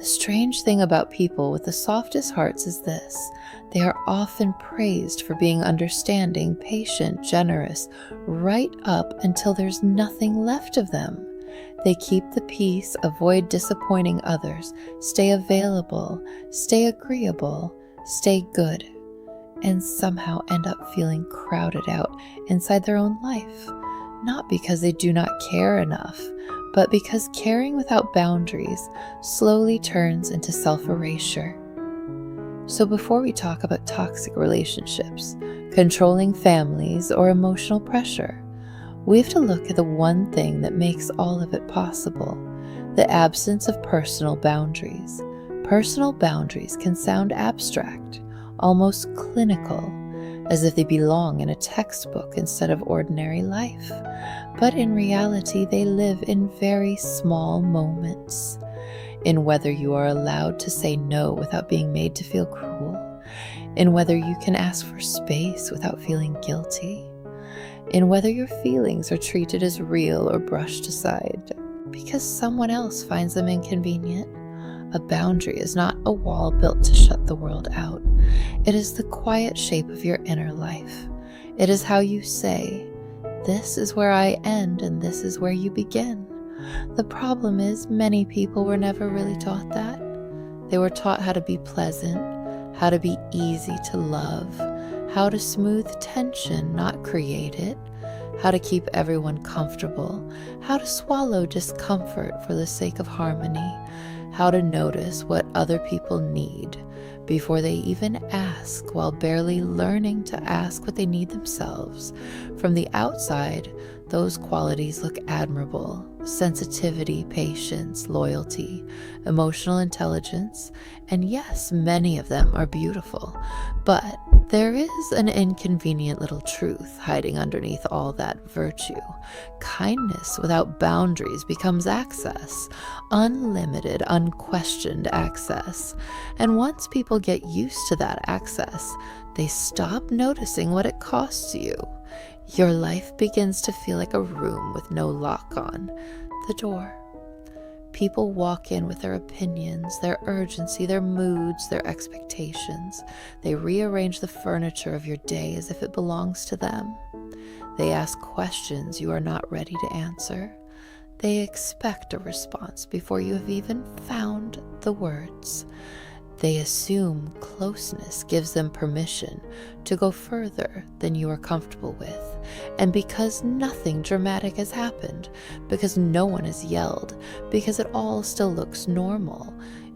The strange thing about people with the softest hearts is this: they are often praised for being understanding, patient, generous, right up until there's nothing left of them. They keep the peace, avoid disappointing others, stay available, stay agreeable, stay good, and somehow end up feeling crowded out inside their own life. Not because they do not care enough, but because caring without boundaries slowly turns into self-erasure. So before we talk about toxic relationships, controlling families, or emotional pressure, we have to look at the one thing that makes all of it possible: the absence of personal boundaries. Personal boundaries can sound abstract, almost clinical, as if they belong in a textbook instead of ordinary life. But in reality, they live in very small moments. In whether you are allowed to say no without being made to feel cruel, in whether you can ask for space without feeling guilty, in whether your feelings are treated as real or brushed aside because someone else finds them inconvenient. A boundary is not a wall built to shut the world out. It is the quiet shape of your inner life. It is how you say, "This is where I end and this is where you begin." The problem is, many people were never really taught that. They were taught how to be pleasant, how to be easy to love, how to smooth tension, not create it, how to keep everyone comfortable, how to swallow discomfort for the sake of harmony, how to notice what other people need before they even ask, while barely learning to ask what they need themselves. From the outside, those qualities look admirable: sensitivity, patience, loyalty, emotional intelligence, and yes, many of them are beautiful. But there is an inconvenient little truth hiding underneath all that virtue. Kindness without boundaries becomes access, unlimited, unquestioned access. And once people get used to that access, they stop noticing what it costs you. Your life begins to feel like a room with no lock on the door. People walk in with their opinions, their urgency, their moods, their expectations. They rearrange the furniture of your day as if it belongs to them. They ask questions you are not ready to answer. They expect a response before you have even found the words. They assume closeness gives them permission to go further than you are comfortable with. And because nothing dramatic has happened, because no one has yelled, because it all still looks normal,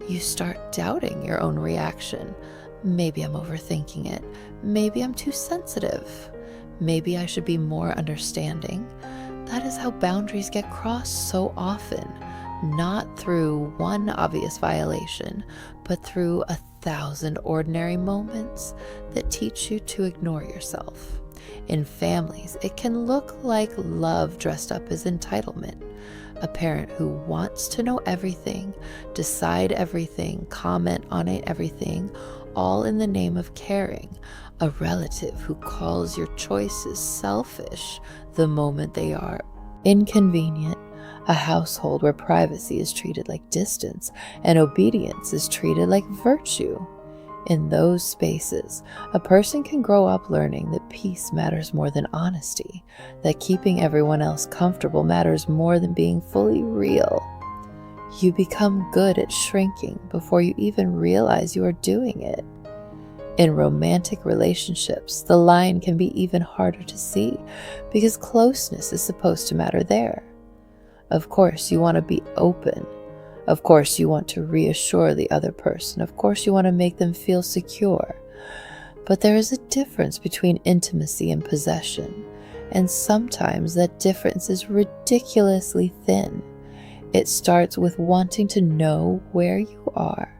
you start doubting your own reaction. Maybe I'm overthinking it. Maybe I'm too sensitive. Maybe I should be more understanding. That is how boundaries get crossed so often. Not through one obvious violation, but through 1,000 ordinary moments that teach you to ignore yourself. In families, it can look like love dressed up as entitlement. A parent who wants to know everything, decide everything, comment on it, everything, all in the name of caring. A relative who calls your choices selfish the moment they are inconvenient. A household where privacy is treated like distance and obedience is treated like virtue. In those spaces, a person can grow up learning that peace matters more than honesty, that keeping everyone else comfortable matters more than being fully real. You become good at shrinking before you even realize you are doing it. In romantic relationships, the line can be even harder to see because closeness is supposed to matter there. Of course, you want to be open. Of course, you want to reassure the other person. Of course, you want to make them feel secure. But there is a difference between intimacy and possession, and sometimes that difference is ridiculously thin. It starts with wanting to know where you are,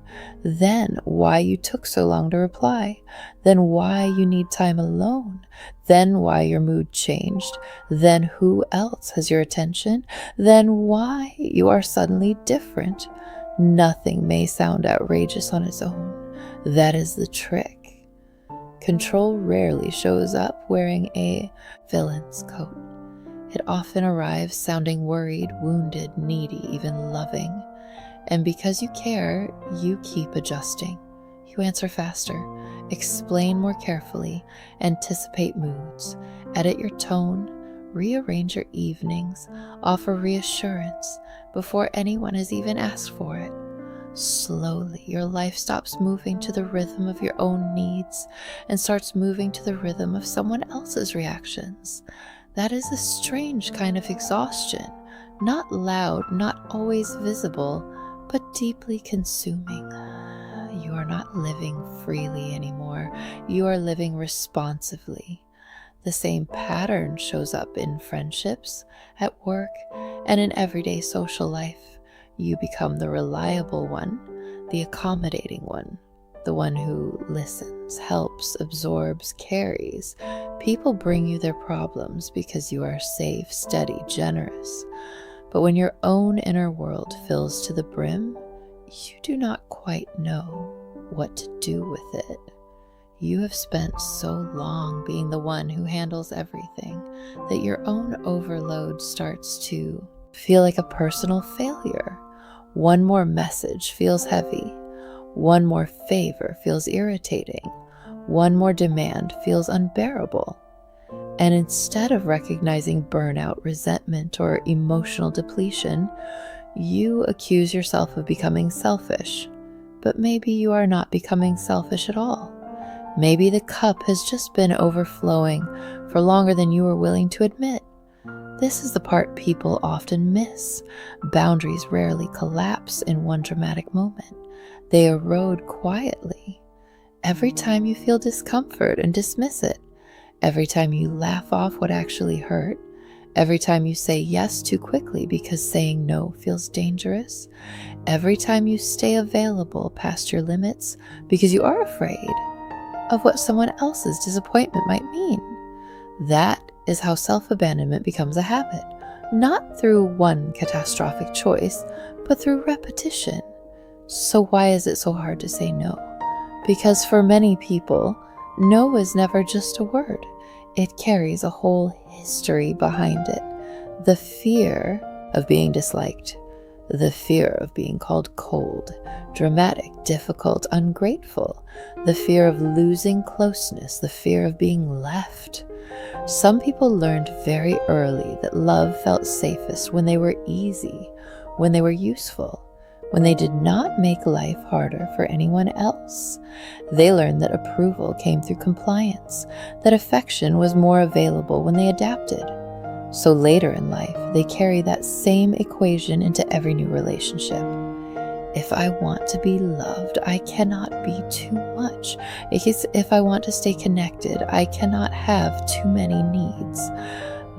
then why you took so long to reply, then why you need time alone, then why your mood changed, then who else has your attention, then why you are suddenly different. Nothing may sound outrageous on its own. That is the trick. Control rarely shows up wearing a villain's coat. It often arrives sounding worried, wounded, needy, even loving. And because you care, you keep adjusting. You answer faster, explain more carefully, anticipate moods, edit your tone, rearrange your evenings, offer reassurance before anyone has even asked for it. Slowly, your life stops moving to the rhythm of your own needs and starts moving to the rhythm of someone else's reactions. That is a strange kind of exhaustion, not loud, not always visible, but deeply consuming. You are not living freely anymore. You are living responsively. The same pattern shows up in friendships, at work, and in everyday social life. You become the reliable one, the accommodating one, the one who listens, helps, absorbs, carries. People bring you their problems because you are safe, steady, generous. But when your own inner world fills to the brim, you do not quite know what to do with it. You have spent so long being the one who handles everything that your own overload starts to feel like a personal failure. One more message feels heavy. One more favor feels irritating. One more demand feels unbearable. And instead of recognizing burnout, resentment, or emotional depletion, you accuse yourself of becoming selfish. But maybe you are not becoming selfish at all. Maybe the cup has just been overflowing for longer than you are willing to admit. This is the part people often miss. Boundaries rarely collapse in one dramatic moment. They erode quietly. Every time you feel discomfort and dismiss it, every time you laugh off what actually hurt, every time you say yes too quickly because saying no feels dangerous, every time you stay available past your limits because you are afraid of what someone else's disappointment might mean. That is how self-abandonment becomes a habit, not through one catastrophic choice, but through repetition. So why is it so hard to say no? Because for many people, no is never just a word. It carries a whole history behind it. The fear of being disliked, the fear of being called cold, dramatic, difficult, ungrateful, the fear of losing closeness, the fear of being left. Some people learned very early that love felt safest when they were easy, when they were useful, when they did not make life harder for anyone else. They learned that approval came through compliance, that affection was more available when they adapted. So later in life, they carry that same equation into every new relationship. If I want to be loved, I cannot be too much. If I want to stay connected, I cannot have too many needs.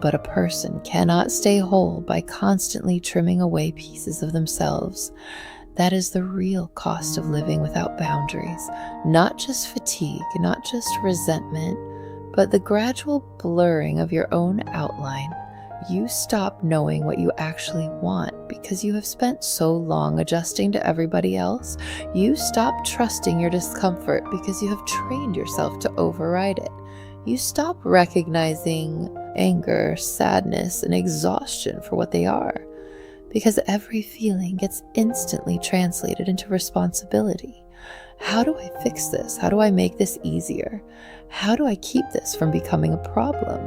But a person cannot stay whole by constantly trimming away pieces of themselves. That is the real cost of living without boundaries. Not just fatigue, not just resentment, but the gradual blurring of your own outline. You stop knowing what you actually want because you have spent so long adjusting to everybody else. You stop trusting your discomfort because you have trained yourself to override it. You stop recognizing anger, sadness, and exhaustion for what they are, because every feeling gets instantly translated into responsibility. How do I fix this? How do I make this easier? How do I keep this from becoming a problem?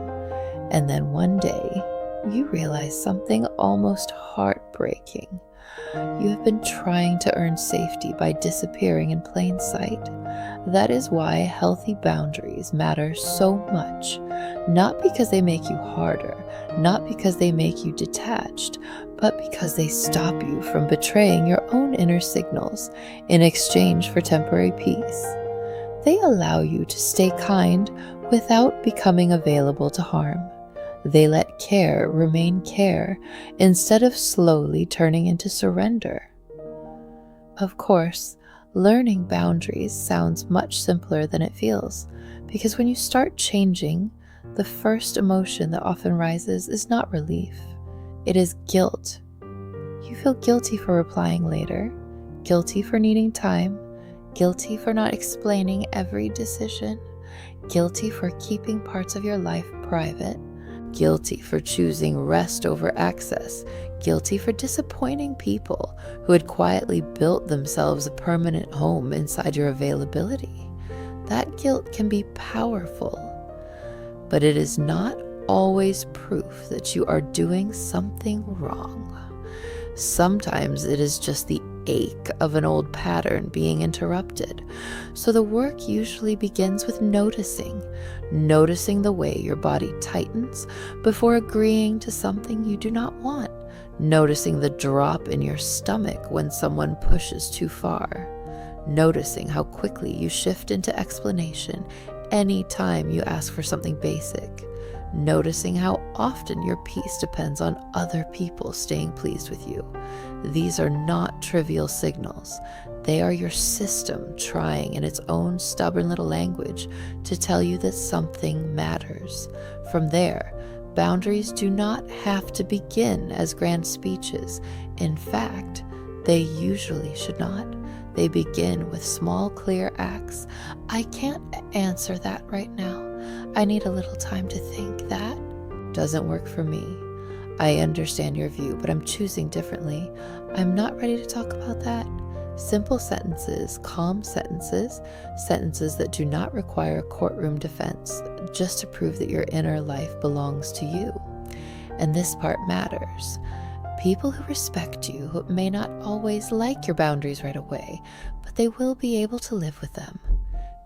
And then one day, you realize something almost heartbreaking. You have been trying to earn safety by disappearing in plain sight. That is why healthy boundaries matter so much, not because they make you harder, not because they make you detached, but because they stop you from betraying your own inner signals in exchange for temporary peace. They allow you to stay kind without becoming available to harm. They let care remain care instead of slowly turning into surrender. Of course, learning boundaries sounds much simpler than it feels, because when you start changing, the first emotion that often rises is not relief. It is guilt. You feel guilty for replying later, guilty for needing time, guilty for not explaining every decision, guilty for keeping parts of your life private. guilty for choosing rest over access, guilty for disappointing people who had quietly built themselves a permanent home inside your availability. That guilt can be powerful, but it is not always proof that you are doing something wrong. Sometimes it is just the ache of an old pattern being interrupted. So the work usually begins with noticing the way your body tightens before agreeing to something you do not want, noticing the drop in your stomach when someone pushes too far, noticing how quickly you shift into explanation anytime you ask for something basic, noticing how often your peace depends on other people staying pleased with you. These are not trivial signals. They are your system trying in its own stubborn little language to tell you that something matters. From there, boundaries do not have to begin as grand speeches. In fact, they usually should not. They begin with small, clear acts. I can't answer that right now. I need a little time to think. That doesn't work for me. I understand your view, but I'm choosing differently. I'm not ready to talk about that. Simple sentences, calm sentences, sentences that do not require a courtroom defense, just to prove that your inner life belongs to you. And this part matters. People who respect you may not always like your boundaries right away, but they will be able to live with them.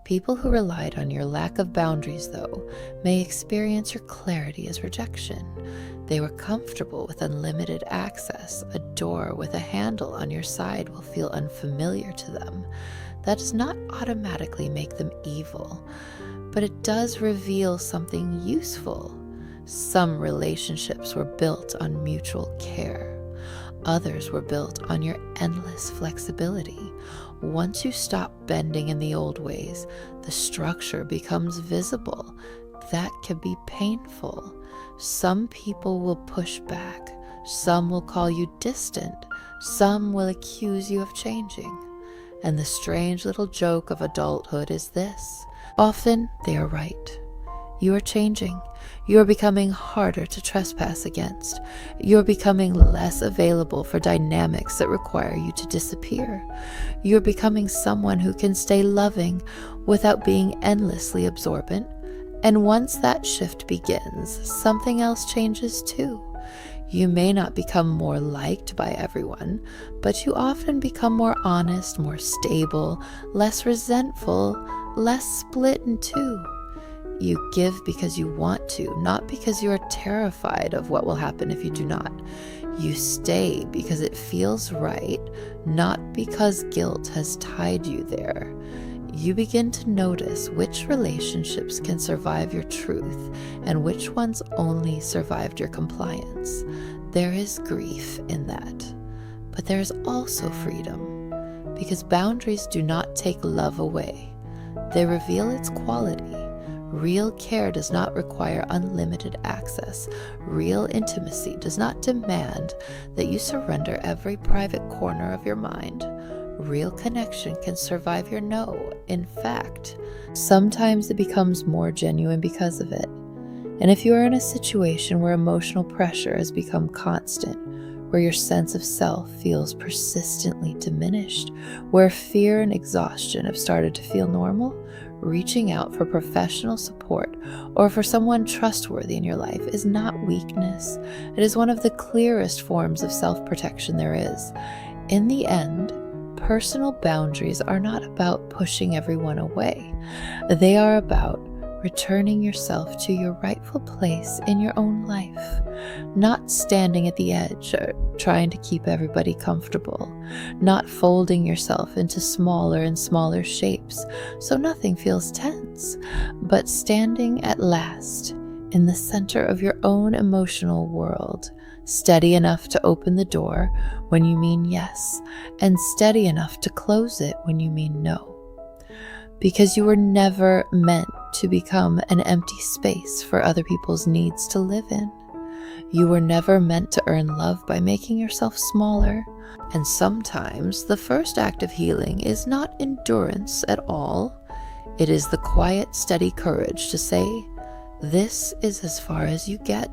People who relied on your lack of boundaries, though, may experience your clarity as rejection. They were comfortable with unlimited access. A door with a handle on your side will feel unfamiliar to them. That does not automatically make them evil, but it does reveal something useful. Some relationships were built on mutual care. Others were built on your endless flexibility. Once you stop bending in the old ways, the structure becomes visible. That can be painful. Some people will push back. Some will call you distant. Some will accuse you of changing. And the strange little joke of adulthood is this: often they are right. You are changing. You are becoming harder to trespass against. You are becoming less available for dynamics that require you to disappear. You are becoming someone who can stay loving without being endlessly absorbent. And once that shift begins, something else changes too. You may not become more liked by everyone, but you often become more honest, more stable, less resentful, less split in two. You give because you want to, not because you are terrified of what will happen if you do not. You stay because it feels right, not because guilt has tied you there. You begin to notice which relationships can survive your truth and which ones only survived your compliance. There is grief in that, but there is also freedom, because boundaries do not take love away. They reveal its quality. Real care does not require unlimited access. Real intimacy does not demand that you surrender every private corner of your mind. Real connection can survive your no. In fact, sometimes it becomes more genuine because of it. And if you are in a situation where emotional pressure has become constant, where your sense of self feels persistently diminished, where fear and exhaustion have started to feel normal, reaching out for professional support or for someone trustworthy in your life is not weakness. It is one of the clearest forms of self-protection there is. In the end, personal boundaries are not about pushing everyone away. They are about returning yourself to your rightful place in your own life, not standing at the edge or trying to keep everybody comfortable, not folding yourself into smaller and smaller shapes so nothing feels tense, but standing at last in the center of your own emotional world, steady enough to open the door when you mean yes, and steady enough to close it when you mean no. Because you were never meant to become an empty space for other people's needs to live in. You were never meant to earn love by making yourself smaller. And sometimes the first act of healing is not endurance at all. It is the quiet, steady courage to say, This is as far as you get